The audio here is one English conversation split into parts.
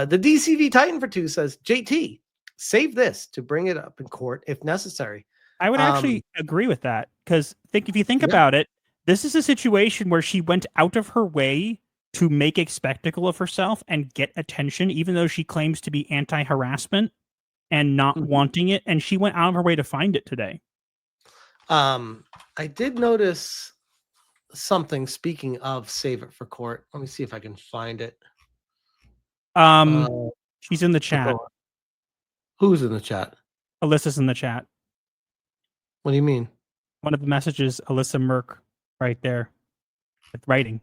The DCV Titan for 2 says, JT, save this to bring it up in court if necessary. I would actually agree with that, because if you think about it, this is a situation where she went out of her way to make a spectacle of herself and get attention, even though she claims to be anti-harassment and not wanting it, and she went out of her way to find it today. I did notice something, speaking of save it for court. Let me see if I can find it. She's in the chat. Who's in the chat? Alyssa's in the chat. What do you mean? One of the messages, Alyssa Merc, right there, with writing.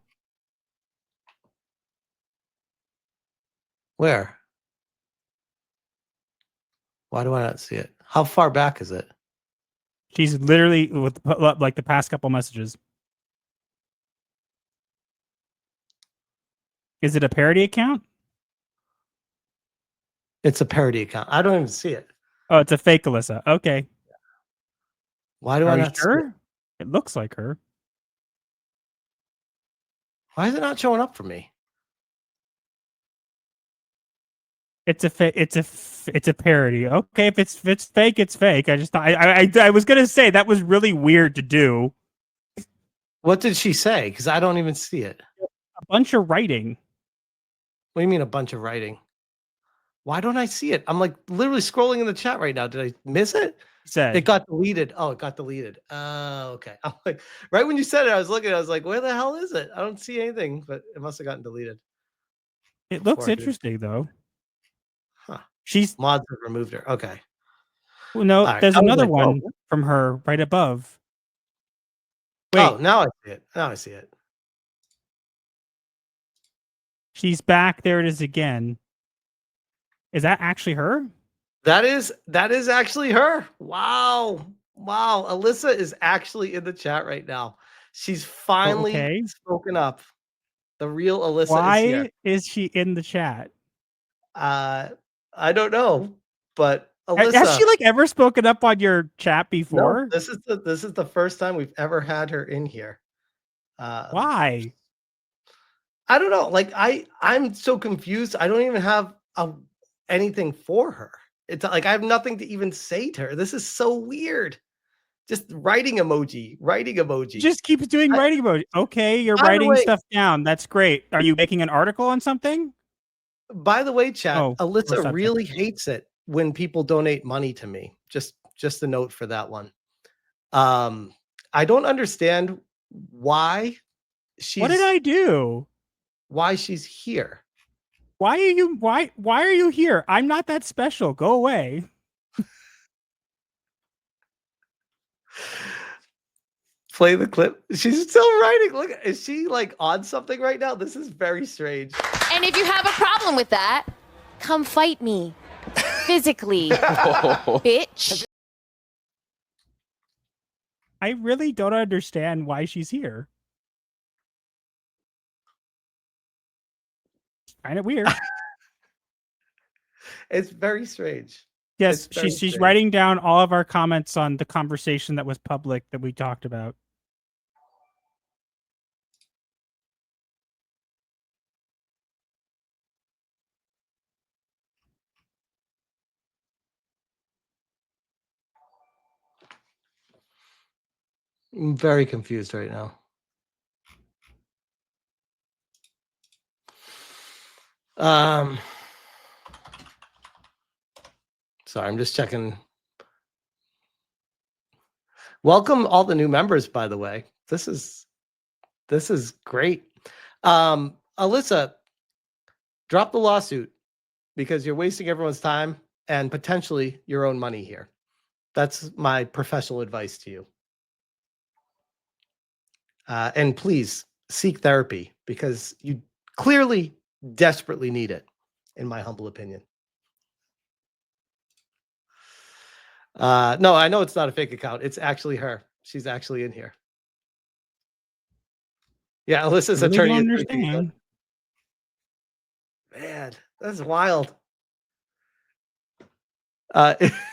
Where? Why do I not see it? How far back is it? She's literally with like the past couple messages. Is it a parody account? It's a parody account. I don't even see it. Oh, it's a fake Alyssa. Okay. Why do I not see it? It looks like her. Why is it not showing up for me? It's a parody. Okay, if it's fake, it's fake. I just thought I was gonna say that was really weird to do. What did she say? Because I don't even see it. A bunch of writing. What do you mean a bunch of writing? Why don't I see it? I'm like literally scrolling in the chat right now. Did I miss it? It got deleted. Oh, it got deleted. Okay. I'm like, right when you said it, I was looking. I was like, where the hell is it? I don't see anything, but it must have gotten deleted. It looks interesting though. Huh. She's mods have removed her. Okay. Well, no, there's another one from her right above. Wait. Oh, now I see it. Now I see it. She's back. There it is again. Is that actually her? That is actually her. Wow. Wow. Alyssa is actually in the chat right now. She's finally spoken up. The real Alyssa is here. Why is she in the chat? I don't know, but Alyssa, has she like ever spoken up on your chat before? No, this is the first time we've ever had her in here. Why? I don't know. Like I'm so confused. I don't even have anything for her. It's like I have nothing to even say to her. This is so weird. Just writing emoji. Just keeps doing writing emoji. Okay, you're writing stuff down. That's great. Are you making an article on something? By the way, chat, Alyssa really hates it when people donate money to me. Just a note for that one. I don't understand why she's. What did I do? Why she's here? Why are you here? I'm not that special. Go away. Play the clip. She's still writing. Look, is she like on something right now? This is very strange. And if you have a problem with that, come fight me. Physically. Bitch. I really don't understand why she's here. Kind of weird. It's very strange. Yes, she's writing down all of our comments on the conversation that was public that we talked about. I'm very confused right now. Sorry, I'm just checking. Welcome all the new members, by the way. This is great. Alyssa, drop the lawsuit because you're wasting everyone's time and potentially your own money here. That's my professional advice to you. And please seek therapy because you clearly desperately need it, in my humble opinion. No, I know it's not a fake account. It's actually her. She's actually in here. Yeah, Alyssa's attorney. Understand. Man, that's wild.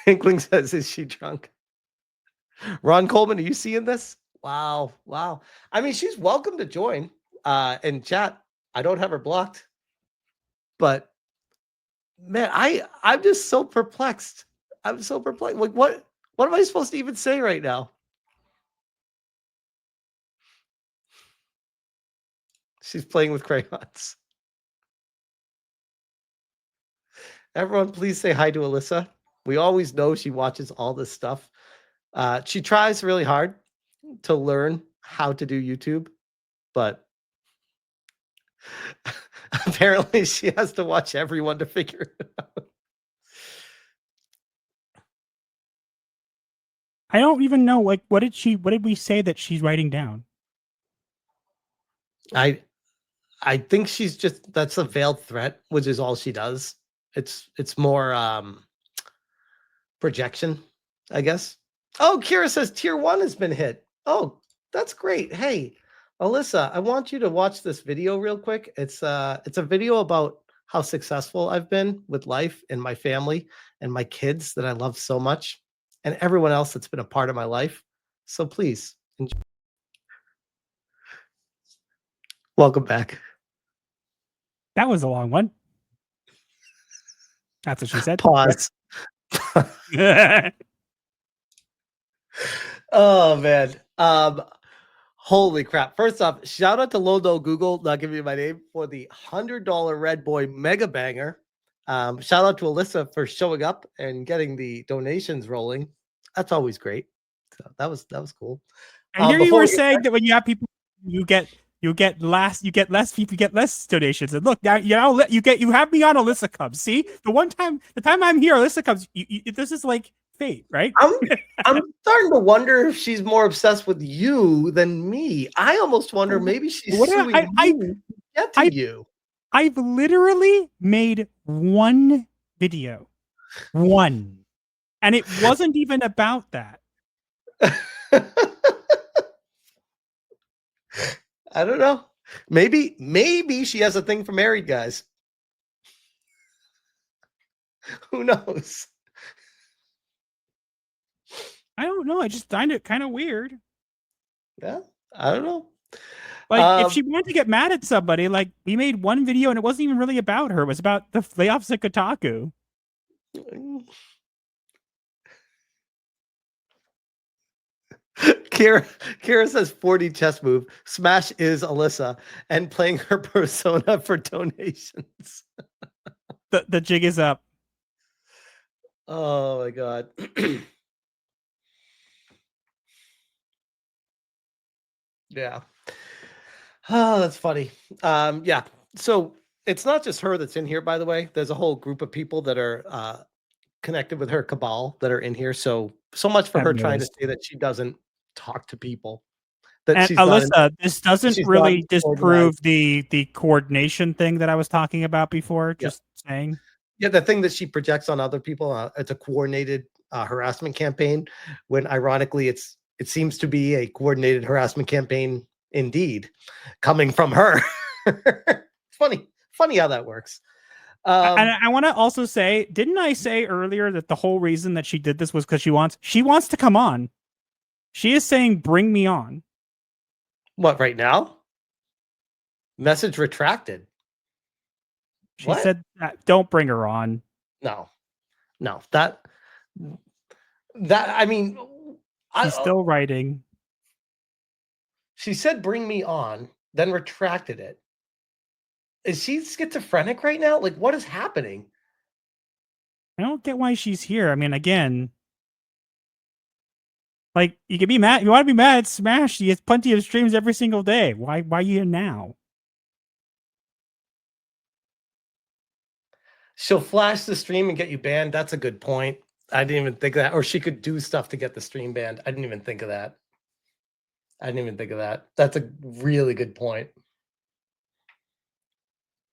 Inkling says, is she drunk? Ron Coleman, are you seeing this? Wow. Wow. I mean, she's welcome to join in chat. I don't have her blocked, but Man, I'm just so perplexed. I'm so perplexed. Like, what am I supposed to even say right now? She's playing with crayons. Everyone, please say hi to Alyssa. We always know she watches all this stuff. She tries really hard to learn how to do YouTube, but apparently she has to watch everyone to figure it out. I don't even know. Like, what did we say that she's writing down? I think she's that's a veiled threat, which is all she does. It's more projection, I guess. Oh, Kira says tier 1 has been hit. Oh, that's great. Hey, Alyssa, I want you to watch this video real quick. It's a video about how successful I've been with life and my family and my kids that I love so much and everyone else that's been a part of my life. So please enjoy. Welcome back. That was a long one. That's what she said. Pause. Oh man. Holy crap. First off, shout out to Lodo Google, not giving me my name, for the $100 Red Boy Mega Banger. Shout out to Alyssa for showing up and getting the donations rolling. That's always great. So that was cool. I hear you were saying that when you have people, you get less people, you get less donations. And look, now you have me on Alyssa comes. See, the time I'm here, Alyssa comes. This is like fate, right? I'm starting to wonder if she's more obsessed with you than me. I almost wonder maybe she's suing you to get to you. I've literally made one video, and it wasn't even about that. I don't know. Maybe she has a thing for married guys. Who knows? I don't know. I just find it kind of weird. Yeah, I don't know. Like, if she wanted to get mad at somebody, like, we made one video and it wasn't even really about her. It was about the layoffs at Kotaku. Kira says 40 chess move. Smash is Alyssa and playing her persona for donations. The jig is up. Oh my god. Yeah. Oh, that's funny. Yeah. So it's not just her that's in here, by the way. There's a whole group of people that are connected with her cabal that are in here. So much for her trying to say that she doesn't talk to people. That and she's Alyssa, this doesn't really disprove organized. the coordination thing that I was talking about before. Just saying. Yeah, the thing that she projects on other people, it's a coordinated harassment campaign. When ironically, it seems to be a coordinated harassment campaign indeed, coming from her. Funny how that works. And I want to also say, didn't I say earlier that the whole reason that she did this was because she wants to come on? She is saying, "Bring me on." What, right now? Message retracted. She said, "Don't bring her on." No. That I mean, she's still writing. She said, "Bring me on," then retracted it. Is she schizophrenic right now? Like, what is happening? I don't get why she's here. I mean, again, like, you can be mad. You want to be mad at Smash? He has plenty of streams every single day. Why are you here now? She'll flash the stream and get you banned. That's a good point. I didn't even think of that. Or she could do stuff to get the stream banned. I didn't even think of that. That's a really good point.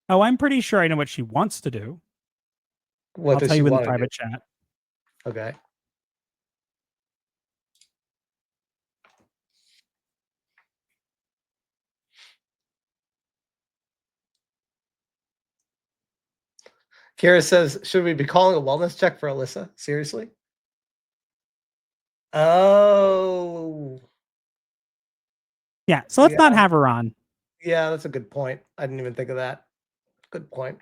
Oh, I'm pretty sure I know what she wants to do. I'll tell you in the private chat. Okay. Kara says, should we be calling a wellness check for Alyssa? Seriously? Oh. Yeah, so let's not have her on. Yeah, that's a good point. I didn't even think of that. Good point.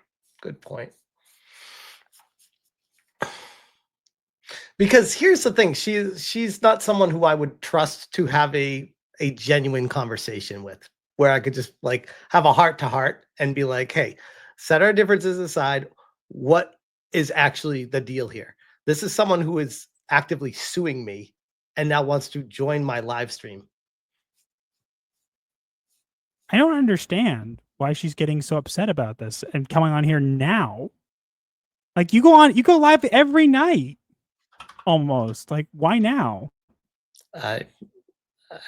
Because here's the thing, she's not someone who I would trust to have a genuine conversation with, where I could just like have a heart to heart and be like, hey, set our differences aside. What is actually the deal here? This is someone who is actively suing me and now wants to join my live stream. I don't understand why she's getting so upset about this and coming on here now. Like you go live every night almost. Like why now? I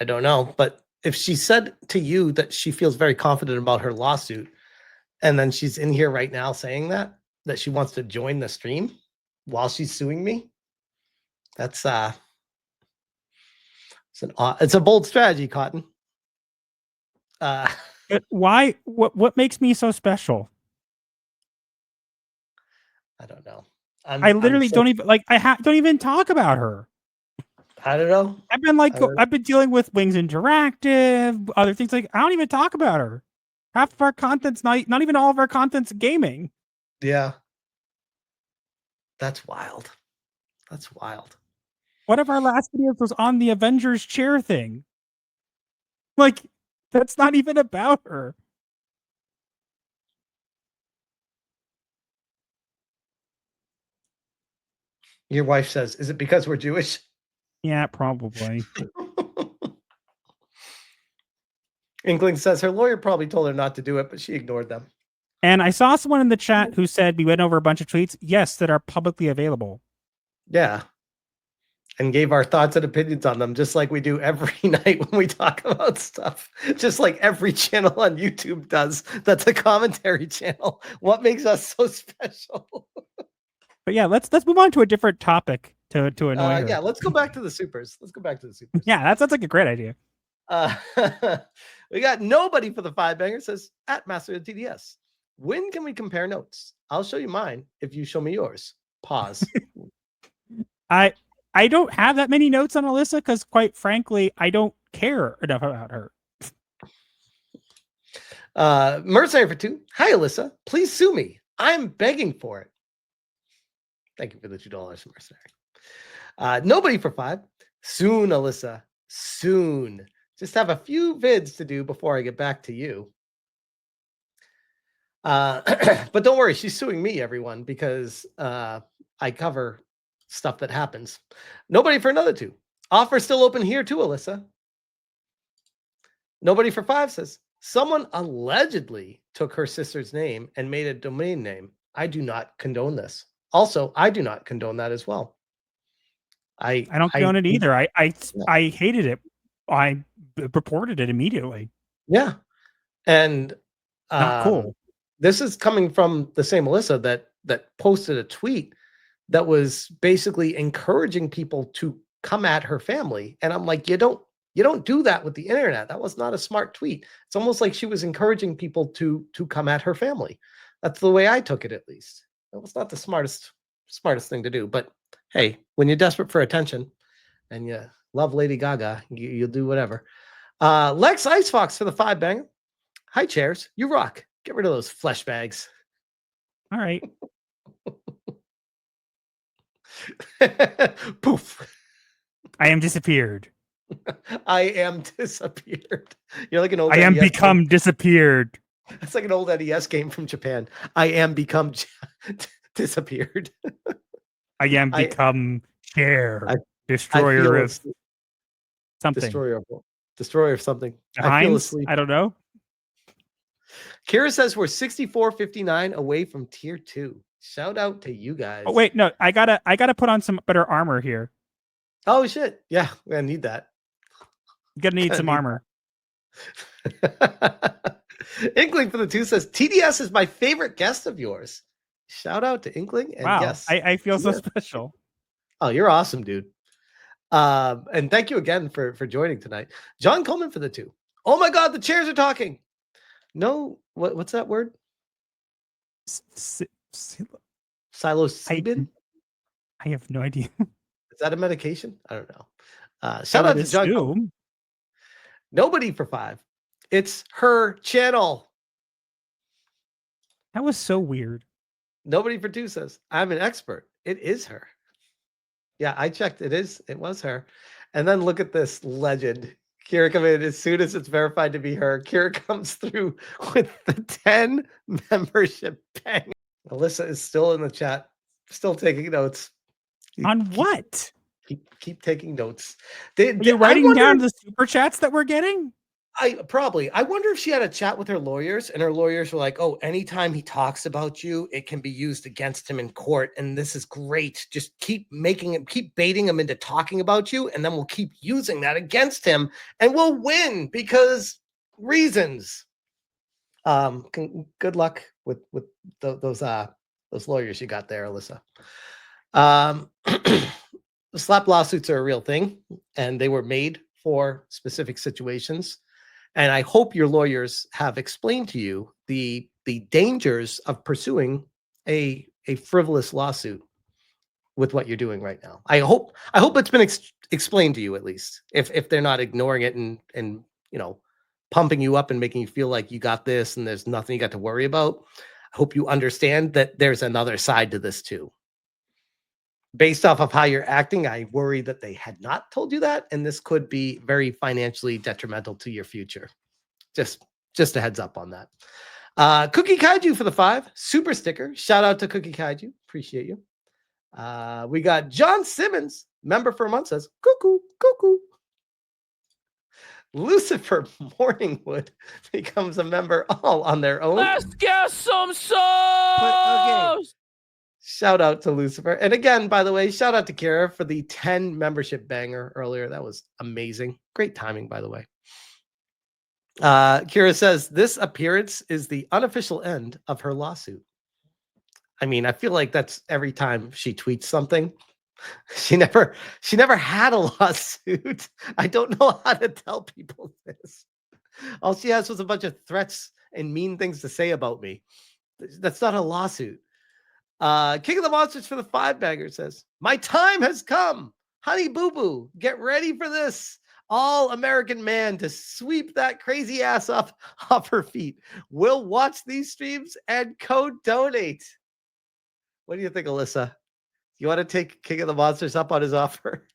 don't know, but if she said to you that she feels very confident about her lawsuit, and then she's in here right now saying that she wants to join the stream while she's suing me, that's it's a bold strategy, Cotton. But why? What makes me so special? I don't know. I literally don't even like. Don't even talk about her. I don't know. I've been dealing with Wings Interactive, other things like I don't even talk about her. Half of our content's not even all of our content's gaming. Yeah. That's wild. That's wild. One of our last videos was on the Avengers chair thing. Like, that's not even about her. Your wife says, is it because we're Jewish? Yeah, probably. Inkling says her lawyer probably told her not to do it, but she ignored them. And I saw someone in the chat who said we went over a bunch of tweets, yes, that are publicly available. Yeah. And gave our thoughts and opinions on them, just like we do every night when we talk about stuff. Just like every channel on YouTube does. That's a commentary channel. What makes us so special? But yeah, let's move on to a different topic to annoy her. Yeah, let's go back to the supers. Yeah, that's like a great idea. We got nobody for the 5-banger. Says at MasterOfTheTDS. When can we compare notes? I'll show you mine if you show me yours. Pause. I don't have that many notes on Alyssa because, quite frankly, I don't care enough about her. Mercenary for 2. Hi, Alyssa. Please sue me. I'm begging for it. Thank you for the $2, Mercenary. Nobody for 5. Soon, Alyssa. Soon. Just have a few vids to do before I get back to you. But don't worry, she's suing me, everyone, because I cover stuff that happens. Nobody for another 2. Offer still open here too, Alyssa. Nobody for 5 says, someone allegedly took her sister's name and made a domain name. I do not condone this. Also, I do not condone that as well. I don't condone it either. I hated it. I reported it immediately. Yeah. And not cool. This is coming from the same Alyssa that posted a tweet that was basically encouraging people to come at her family. And I'm like, you don't do that with the internet. That was not a smart tweet. It's almost like she was encouraging people to come at her family. That's the way I took it, at least. It was not the smartest thing to do. But hey, when you're desperate for attention and you love Lady Gaga, you'll do whatever. Lex Icefox for the 5-banger. Hi, chairs. You rock. Get rid of those flesh bags. All right. Poof. I am disappeared. I am disappeared. You're like an old I am NES become game. Disappeared. It's like an old NES game from Japan. I am become disappeared. I am become chair. Destroyer of something. Destroyer of something. I feel asleep. I don't know. Kira says we're 64.59 away from tier 2. Shout out to you guys. Oh wait, no, I gotta put on some better armor here. Oh shit. Yeah, we're gonna need that. You're gonna need some armor. Inkling for the 2 says TDS is my favorite guest of yours. Shout out to Inkling. And wow, yes, I feel so special. Oh, you're awesome, dude. And thank you again for joining tonight. John Coleman for the 2. Oh my God, the chairs are talking. No, what's that word? Psilocybin? I have no idea. Is that a medication? I don't know. Shout out to John Coleman. Nobody for 5. It's her channel. That was so weird. Nobody for 2 says, I'm an expert. It is her. Yeah, I checked. It was her. And then look at this legend. Kira come in as soon as it's verified to be her. Kira comes through with the 10 membership bang. Alyssa is still in the chat, still taking notes. On what? Keep taking notes. Are you writing down the super chats that we're getting? I wonder if she had a chat with her lawyers and her lawyers were like, oh, anytime he talks about you, it can be used against him in court. And this is great. Just keep baiting him into talking about you. And then we'll keep using that against him and we'll win because reasons. Good luck with those lawyers you got there, Alyssa. Slap lawsuits are a real thing and they were made for specific situations. And I hope your lawyers have explained to you the dangers of pursuing a frivolous lawsuit with what you're doing right now. I hope it's been explained to you at least, if they're not ignoring it and pumping you up and making you feel like you got this and there's nothing you got to worry about. I hope you understand that there's another side to this too. Based off of how you're acting, I worry that they had not told you that, and this could be very financially detrimental to your future. Just a heads up on that. Cookie Kaiju for the 5 super sticker. Shout out to Cookie Kaiju. Appreciate you. We got John Simmons, member for a month, says cuckoo, cuckoo. Lucifer Morningwood becomes a member all on their own. Let's get some sauce. Okay. Shout out to Lucifer. And again, by the way, shout out to Kira for the 10 membership banger earlier. That was amazing. Great timing, by the way. Kira says this appearance is the unofficial end of her lawsuit. I mean, I feel like that's every time she tweets something. She never had a lawsuit. I don't know how to tell people this. All she has was a bunch of threats and mean things to say about me. That's not a lawsuit. King of the Monsters for the 5 bagger says, my time has come. Honey Boo Boo, get ready for this. All American man to sweep that crazy ass up off her feet. We'll watch these streams and co-donate. What do you think, Alyssa? You want to take King of the Monsters up on his offer?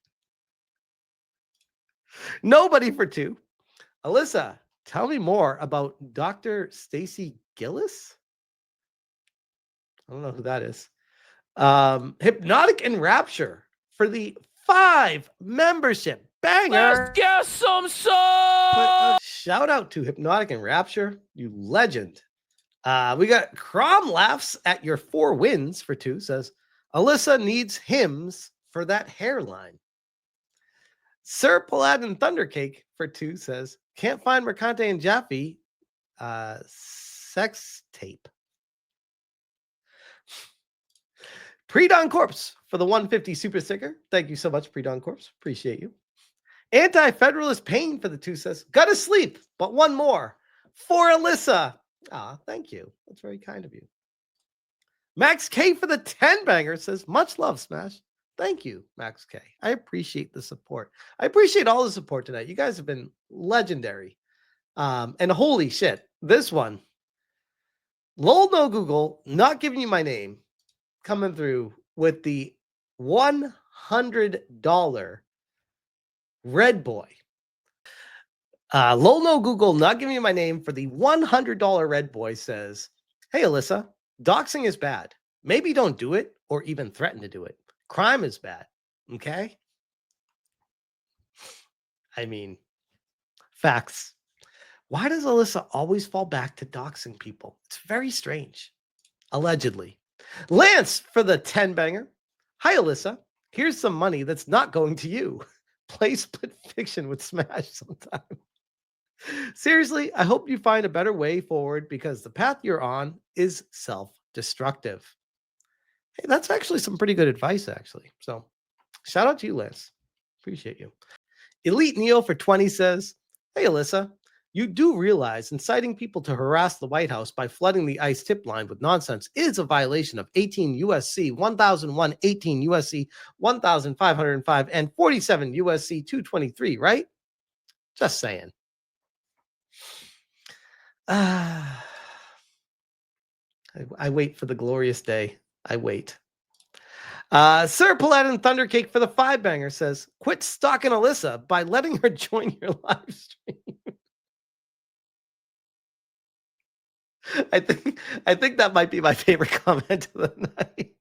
Nobody for 2. Alyssa, tell me more about Dr. Stacy Gillis. I don't know who that is. Hypnotic Enrapture for the 5 membership banger. Let's get some sauce. Shout out to Hypnotic Enrapture, you legend. We got Crom laughs at your 4 wins for 2. Says Alyssa needs hymns for that hairline. Sir Paladin Thundercake for 2 says can't find Mercante and Jaffe sex tape. Pre-Dawn Corpse for the 150 super sticker. Thank you so much, Pre-Dawn Corpse. Appreciate you. Anti-Federalist Pain for the 2 says, gotta sleep, but one more for Alyssa. Ah, thank you. That's very kind of you. Max K for the 10 banger says, much love, Smash. Thank you, Max K. I appreciate the support. I appreciate all the support tonight. You guys have been legendary. And holy shit, this one. Lol no Google, not giving you my name, coming through with the $100 Red Boy. Lol no Google, not giving you my name for the $100 Red Boy says, hey, Alyssa, doxing is bad. Maybe don't do it or even threaten to do it. Crime is bad. Okay? I mean, facts. Why does Alyssa always fall back to doxing people? It's very strange. Allegedly. Lance for the 10 banger. Hi, Alyssa. Here's some money that's not going to you. Play Split Fiction with Smash sometime. Seriously, I hope you find a better way forward because the path you're on is self-destructive. Hey, that's actually some pretty good advice, actually. So shout out to you, Lance. Appreciate you. Elite Neo for 20 says, hey, Alyssa, you do realize inciting people to harass the White House by flooding the ICE tip line with nonsense is a violation of 18 U.S.C. 1001, 18 U.S.C. 1505, and 47 U.S.C. 223, right? Just saying. I wait for the glorious day. I wait. Sir Paladin Thundercake for the 5-banger says, quit stalking Alyssa by letting her join your live stream. I think that might be my favorite comment of the night.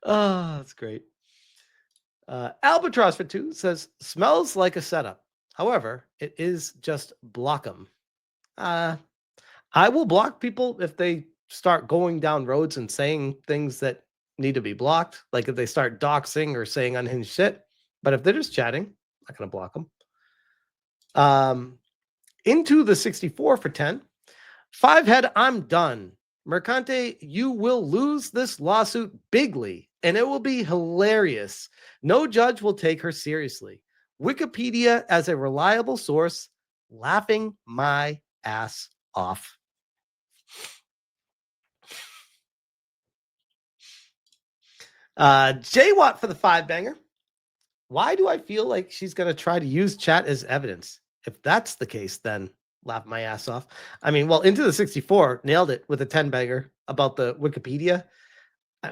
Oh, that's great. Albatross for 2 says, smells like a setup. However, it is just block 'em. I will block people if they start going down roads and saying things that need to be blocked. Like if they start doxing or saying unhinged shit. But if they're just chatting, I'm not going to block them. Into the 64 for 10. 5-head, I'm done. Mercante, you will lose this lawsuit bigly, and it will be hilarious. No judge will take her seriously. Wikipedia as a reliable source, laughing my ass off. J-Watt for the 5-banger. Why do I feel like she's going to try to use chat as evidence? If that's the case, then laugh my ass off. I mean, well, Into the 64 nailed it with a 10-banger about the Wikipedia. I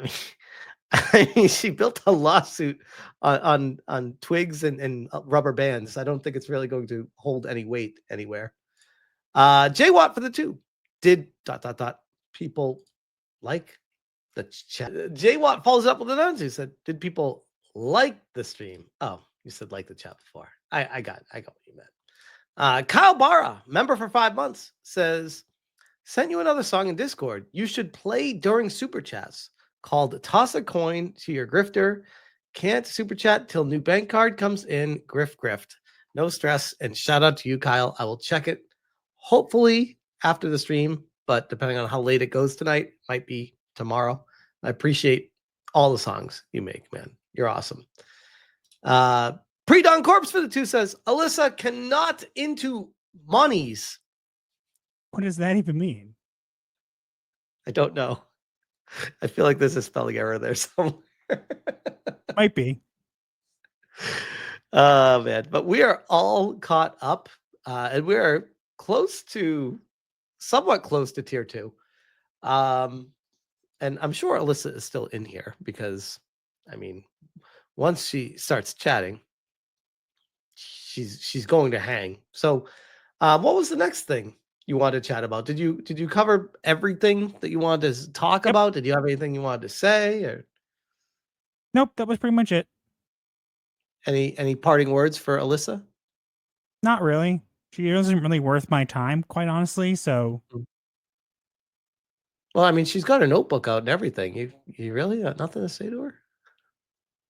mean, she built a lawsuit on twigs and rubber bands. I don't think it's really going to hold any weight anywhere. J-Watt for the 2. Did ... people like the chat? J-Watt follows up with an answer. He said, did people like the stream? Oh, you said like the chat before. I got what you meant. Kyle Barra, member for 5 months, says, sent you another song in Discord. You should play during super chats called Toss a Coin to Your Grifter. Can't super chat till new bank card comes in. Grift. No stress. And shout out to you, Kyle. I will check it hopefully after the stream, but depending on how late it goes tonight, might be tomorrow. I appreciate all the songs you make, man. You're awesome. Pre-Dawn Corpse for the 2 says, Alyssa cannot into monies. What does that even mean? I don't know. I feel like there's a spelling error there somewhere. Might be. Oh, man. But we are all caught up, and we are somewhat close to tier 2. And I'm sure Alyssa is still in here because, I mean, once she starts chatting, she's going to hang. So, what was the next thing you wanted to chat about? Did you cover everything that you wanted to talk about? Did you have anything you wanted to say? Or nope, that was pretty much it. any parting words for Alyssa? Not really. She isn't really worth my time, quite honestly. So, well, I mean, she's got a notebook out and everything. You really got nothing to say to her?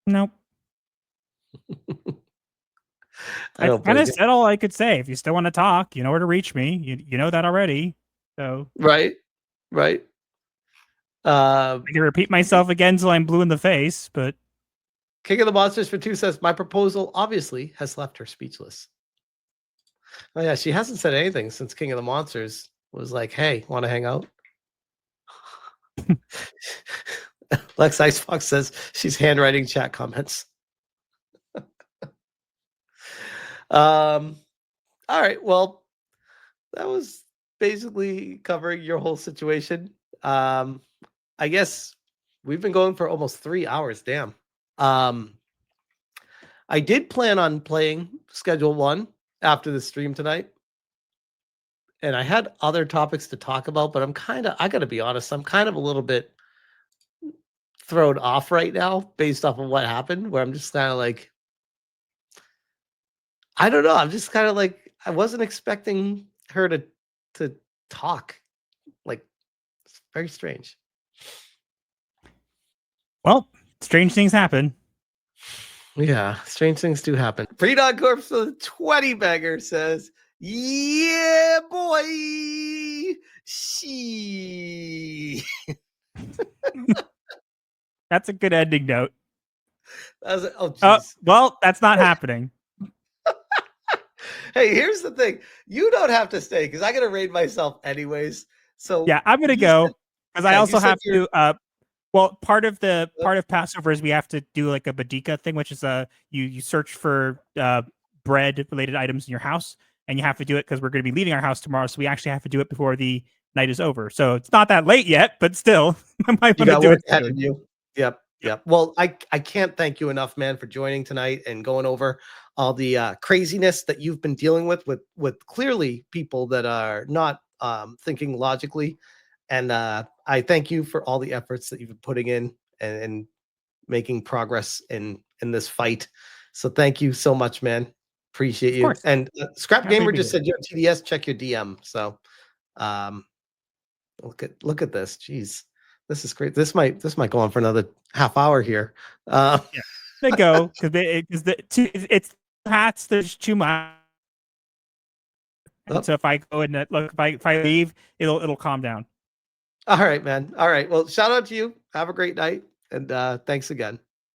nope. I kind of said all I could say. If you still want to talk, you know where to reach me. You know that already. So right. I can repeat myself again till I'm blue in the face. But King of the Monsters for 2 says, my proposal obviously has left her speechless. Oh yeah, she hasn't said anything since King of the Monsters was like, hey, want to hang out? Lex Icebox says she's handwriting chat comments. All right, well, that was basically covering your whole situation. I guess we've been going for almost 3 hours. Damn. I did plan on playing Schedule 1 after the stream tonight. And I had other topics to talk about, but I got to be honest, I'm kind of a little bit thrown off right now based off of what happened, where I'm just kind of like, I don't know. I'm just kind of like, I wasn't expecting her to talk. Like, it's very strange. well, strange things happen. Yeah, strange things do happen. Pre-Dog Corpse for the 20-bagger says, yeah, boy. She. That's a good ending note. Oh, geez. Well, that's not happening. Hey, here's the thing. You don't have to stay because I got to raid myself anyways. So yeah, I'm gonna go because I also have to. Well, part of Passover is we have to do like a badika thing, which is you search for bread related items in your house, and you have to do it because we're going to be leaving our house tomorrow. So we actually have to do it before the night is over. So it's not that late yet, but still, I might You want to got do work it ahead soon. of you. Yep. Well, I can't thank you enough, man, for joining tonight and going over all the craziness that you've been dealing with clearly people that are not thinking logically. And I thank you for all the efforts that you've been putting in and making progress in this fight. So thank you so much, man. Appreciate Of you. course. And Scrap Happy to Gamer be just here. said you have TDS. Check your DM. So um, look at this. Jeez, this is great. This might go on for another half hour here. Yeah. They go because it's hats. There's too much. Oh, And so if I go and look, if I leave, it'll calm down. all right, man. All right. Well, shout out to you. Have a great night, and thanks again.